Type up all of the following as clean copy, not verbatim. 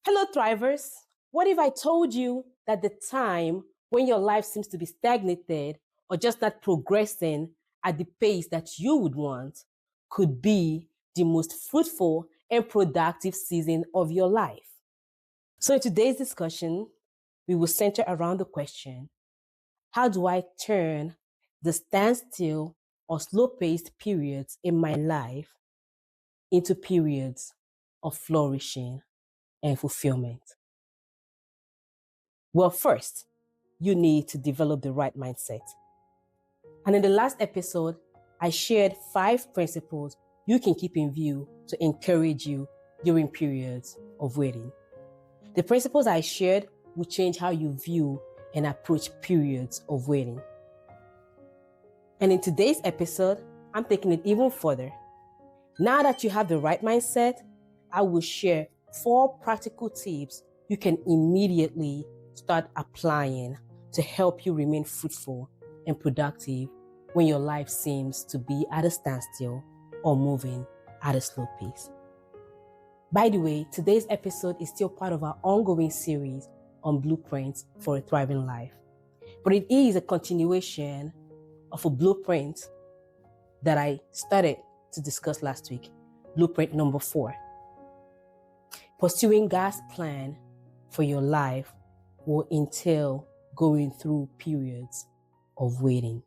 Hello, thrivers. What if I told you that the time when your life seems to be stagnated or just not progressing at the pace that you would want could be the most fruitful and productive season of your life? So, in today's discussion, we will center around the question: how do I turn the standstill or slow paced periods in my life into periods of flourishing and fulfillment? Well, first, you need to develop the right mindset. And in the last episode, I shared 5 principles you can keep in view to encourage you during periods of waiting. The principles I shared will change how you view and approach periods of waiting. And in today's episode, I'm taking it even further. Now that you have the right mindset, I will share 4 practical tips you can immediately start applying to help you remain fruitful and productive when your life seems to be at a standstill or moving at a slow pace. By the way, today's episode is still part of our ongoing series on blueprints for a thriving life, but it is a continuation of a blueprint that I started to discuss last week, blueprint number 4. Pursuing God's plan for your life will entail going through periods of waiting.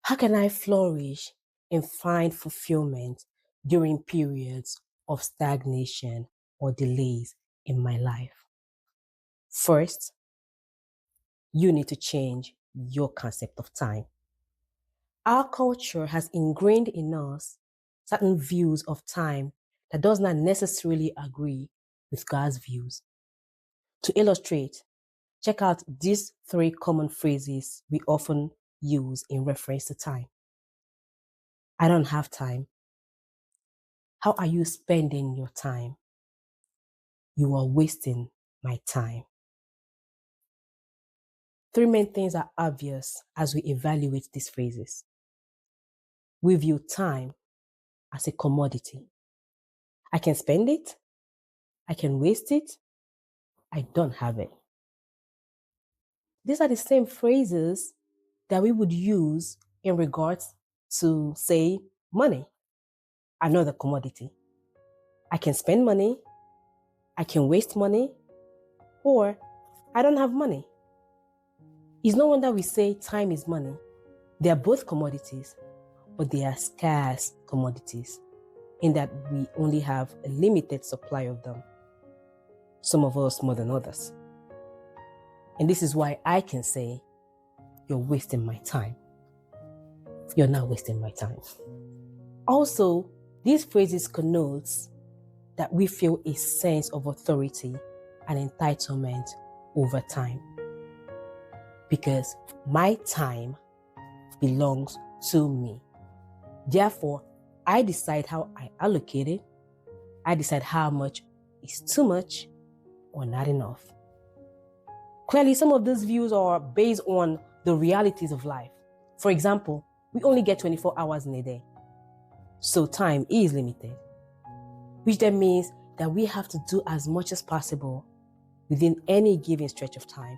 How can I flourish and find fulfillment during periods of stagnation or delays in my life? First, you need to change your concept of time. Our culture has ingrained in us certain views of time that does not necessarily agree with God's views. To illustrate, check out these 3 common phrases we often use in reference to time. I don't have time. How are you spending your time? You are wasting my time. 3 main things are obvious as we evaluate these phrases. We view time as a commodity. I can spend it, I can waste it, I don't have it. These are the same phrases that we would use in regards to, say, money, another commodity. I can spend money, I can waste money, or I don't have money. It's no wonder we say time is money. They are both commodities, but they are scarce commodities in that we only have a limited supply of them. Some of us more than others. And this is why I can say, you're wasting my time. You're not wasting my time. Also, these phrases connotes that we feel a sense of authority and entitlement over time. Because my time belongs to me. Therefore, I decide how I allocate it. I decide how much is too much or not enough. Clearly, some of these views are based on the realities of life. For example, we only get 24 hours in a day. So time is limited, which then means that we have to do as much as possible within any given stretch of time.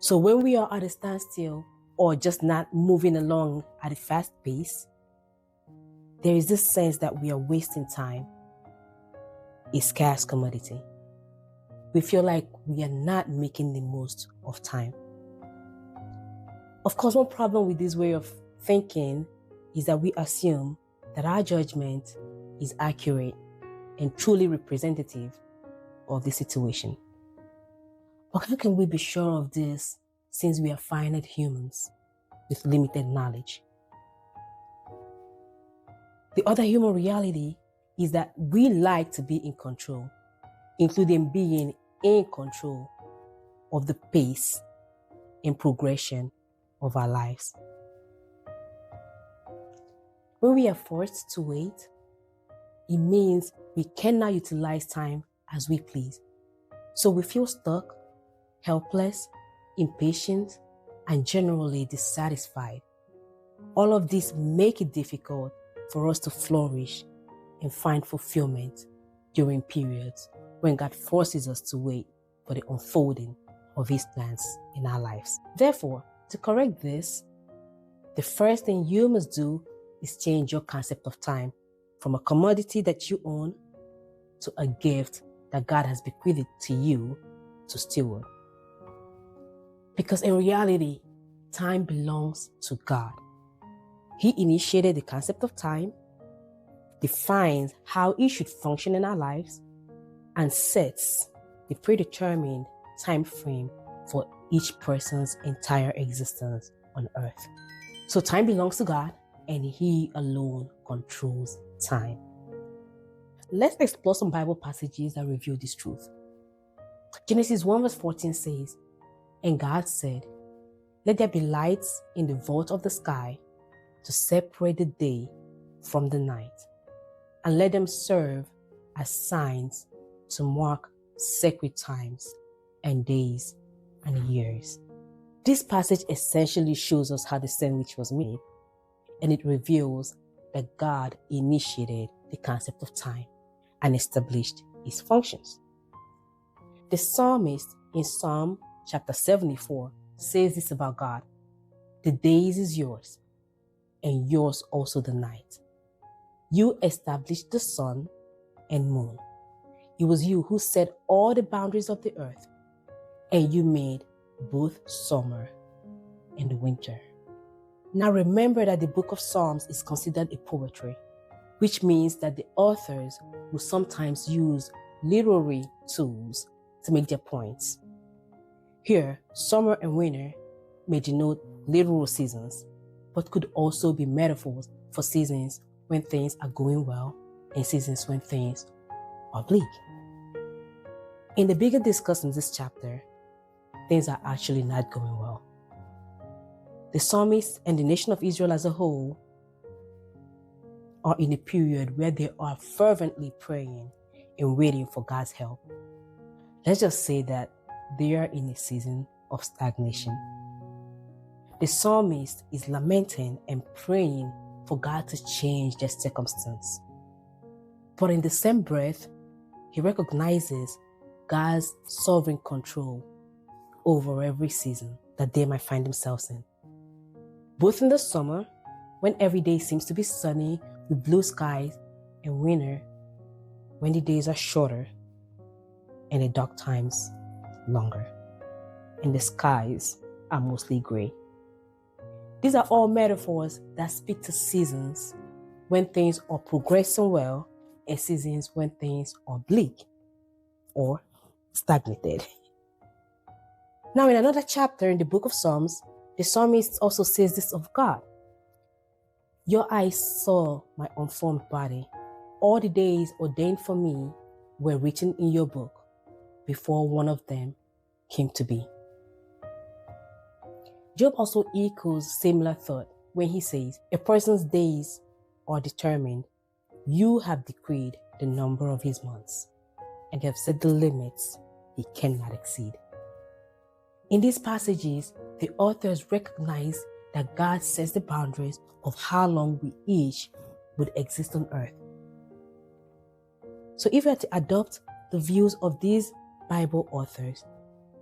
So when we are at a standstill or just not moving along at a fast pace, there is this sense that we are wasting time, a scarce commodity. We feel like we are not making the most of time. Of course, one problem with this way of thinking is that we assume that our judgment is accurate and truly representative of the situation. But how can we be sure of this since we are finite humans with limited knowledge? The other human reality is that we like to be in control, including being in control of the pace and progression of our lives. When we are forced to wait, it means we cannot utilize time as we please. So we feel stuck, helpless, impatient, and generally dissatisfied. All of these make it difficult for us to flourish and find fulfillment during periods when God forces us to wait for the unfolding of His plans in our lives. Therefore, to correct this, the first thing you must do is change your concept of time from a commodity that you own to a gift that God has bequeathed to you to steward. Because in reality, time belongs to God. He initiated the concept of time, defines how it should function in our lives, and sets the predetermined time frame for each person's entire existence on earth. So time belongs to God, and He alone controls time. Let's explore some Bible passages that reveal this truth. Genesis 1 verse 14 says, "And God said, let there be lights in the vault of the sky to separate the day from the night, and let them serve as signs to mark sacred times and days and years." This passage essentially shows us how the sandwich was made, and it reveals that God initiated the concept of time and established its functions. The psalmist in Psalm chapter 74 says this about God: "The days is yours, and yours also the night. You established the sun and moon. It was you who set all the boundaries of the earth, and you made both summer and winter." Now remember that the book of Psalms is considered a poetry, which means that the authors will sometimes use literary tools to make their points. Here, summer and winter may denote literal seasons, but could also be metaphors for seasons when things are going well and seasons when things are bleak. In the bigger discussion in this chapter, things are actually not going well. The psalmist and the nation of Israel as a whole are in a period where they are fervently praying and waiting for God's help. Let's just say that they are in a season of stagnation. The psalmist is lamenting and praying for God to change their circumstance. But in the same breath, he recognizes God's sovereign control over every season that they might find themselves in. Both in the summer, when every day seems to be sunny with blue skies, and winter, when the days are shorter and the dark times longer, and the skies are mostly gray. These are all metaphors that speak to seasons when things are progressing well and seasons when things are bleak or stagnated. Now, in another chapter in the book of Psalms, the psalmist also says this of God: "Your eyes saw my unformed body. All the days ordained for me were written in your book before one of them came to be." Job also echoes similar thought when he says, "A person's days are determined. You have decreed the number of his months and have set the limits he cannot exceed." In these passages, the authors recognize that God sets the boundaries of how long we each would exist on earth. So if we are to adopt the views of these Bible authors,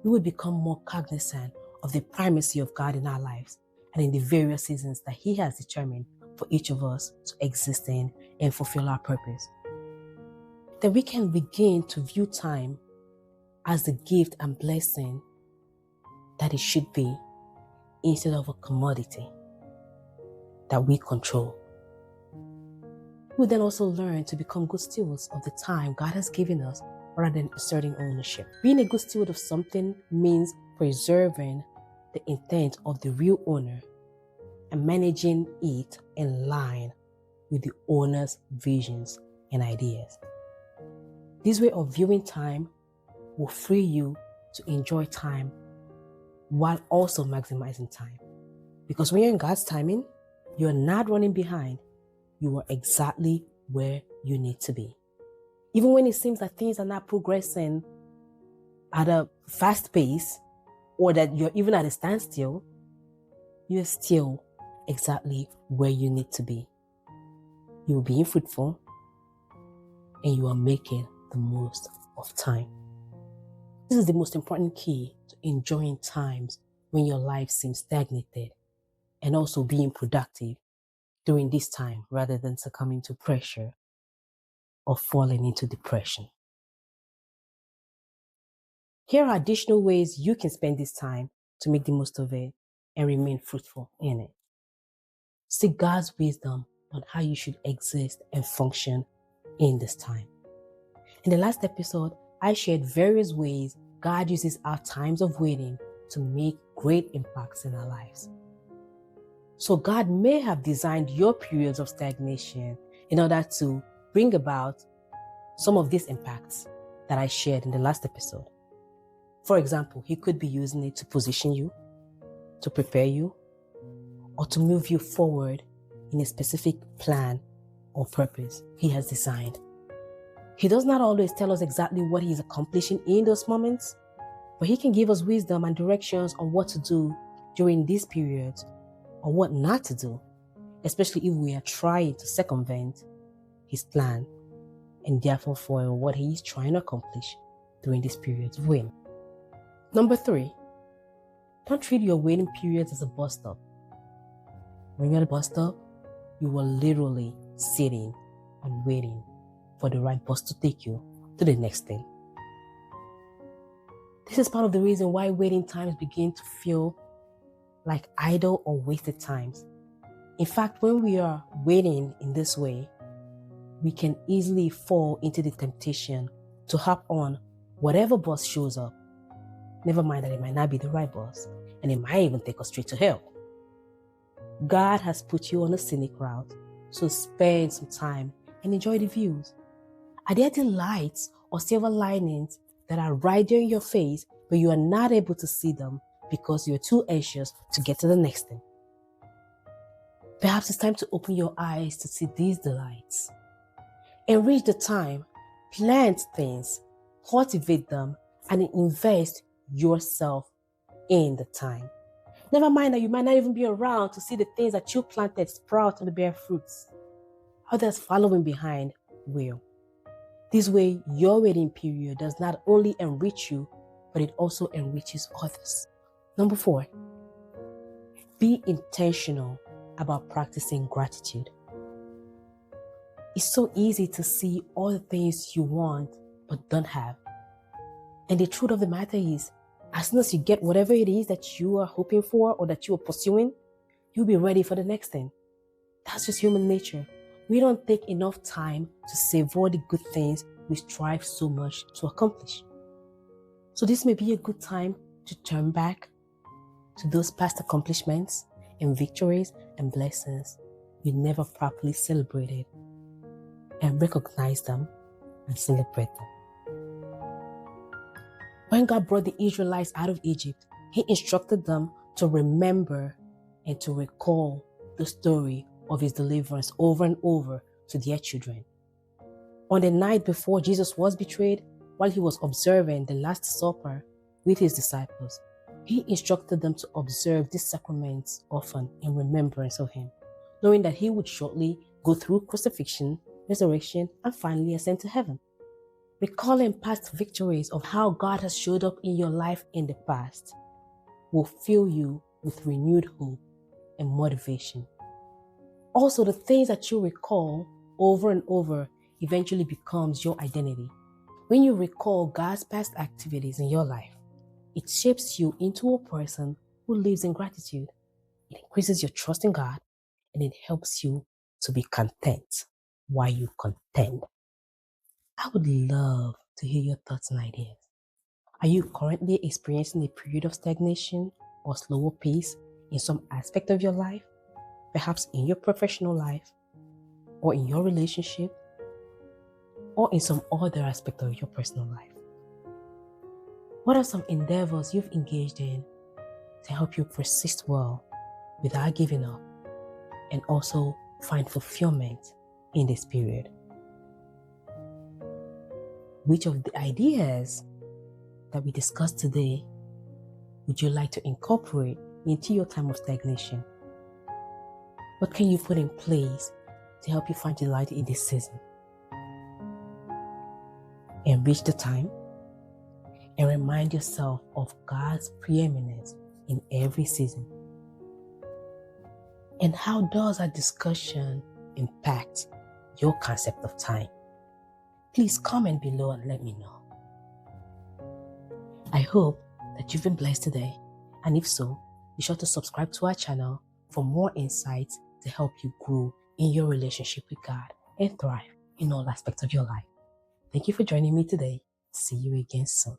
we would become more cognizant of the primacy of God in our lives and in the various seasons that He has determined for each of us to exist in and fulfill our purpose. Then we can begin to view time as the gift and blessing that it should be, instead of a commodity that we control. We then also learn to become good stewards of the time God has given us rather than asserting ownership. Being a good steward of something means preserving the intent of the real owner and managing it in line with the owner's visions and ideas. This way of viewing time will free you to enjoy time while also maximizing time. Because when you're in God's timing, you're not running behind. You are exactly where you need to be. Even when it seems that things are not progressing at a fast pace, or that you're even at a standstill, you're still exactly where you need to be. You are being fruitful and you are making the most of time. This is the most important key to enjoying times when your life seems stagnated and also being productive during this time rather than succumbing to pressure or falling into depression. Here are additional ways you can spend this time to make the most of it and remain fruitful in it. Seek God's wisdom on how you should exist and function in this time. In the last episode, I shared various ways God uses our times of waiting to make great impacts in our lives. So God may have designed your periods of stagnation in order to bring about some of these impacts that I shared in the last episode. For example, He could be using it to position you, to prepare you, or to move you forward in a specific plan or purpose He has designed. He does not always tell us exactly what He is accomplishing in those moments, but He can give us wisdom and directions on what to do during these periods or what not to do, especially if we are trying to circumvent His plan and therefore foil what He is trying to accomplish during these periods of waiting. Number 3, don't treat your waiting periods as a bus stop. When you're at a bus stop, you are literally sitting and waiting for the right bus to take you to the next thing. This is part of the reason why waiting times begin to feel like idle or wasted times. In fact, when we are waiting in this way, we can easily fall into the temptation to hop on whatever bus shows up. Never mind that it might not be the right bus, and it might even take us straight to hell. God has put you on a scenic route, so spend some time and enjoy the views. Are there delights or silver linings that are right there in your face, but you are not able to see them because you're too anxious to get to the next thing? Perhaps it's time to open your eyes to see these delights. Enrich the time, plant things, cultivate them, and invest yourself in the time. Never mind that you might not even be around to see the things that you planted sprout and bear fruits. Others following behind will. This way, your waiting period does not only enrich you, but it also enriches others. Number 4, be intentional about practicing gratitude. It's so easy to see all the things you want but don't have. And the truth of the matter is, as soon as you get whatever it is that you are hoping for or that you are pursuing, you'll be ready for the next thing. That's just human nature. We don't take enough time to savor the good things we strive so much to accomplish. So this may be a good time to turn back to those past accomplishments and victories and blessings you never properly celebrated, and recognize them and celebrate them. When God brought the Israelites out of Egypt, He instructed them to remember and to recall the story of His deliverance over and over to their children. On the night before Jesus was betrayed, while He was observing the Last Supper with His disciples, He instructed them to observe these sacraments often in remembrance of Him, knowing that He would shortly go through crucifixion, resurrection, and finally ascend to heaven. Recalling past victories of how God has showed up in your life in the past will fill you with renewed hope and motivation. Also, the things that you recall over and over eventually becomes your identity. When you recall God's past activities in your life, it shapes you into a person who lives in gratitude. It increases your trust in God, and it helps you to be content while you contend. I would love to hear your thoughts and ideas. Are you currently experiencing a period of stagnation or slower pace in some aspect of your life? Perhaps in your professional life, or in your relationship, or in some other aspect of your personal life? What are some endeavors you've engaged in to help you persist well without giving up and also find fulfillment in this period? Which of the ideas that we discussed today would you like to incorporate into your time of stagnation? What can you put in place to help you find delight in this season? Enrich the time and remind yourself of God's preeminence in every season. And how does our discussion impact your concept of time? Please comment below and let me know. I hope that you've been blessed today, and if so, be sure to subscribe to our channel for more insights to help you grow in your relationship with God and thrive in all aspects of your life. Thank you for joining me today. See you again soon.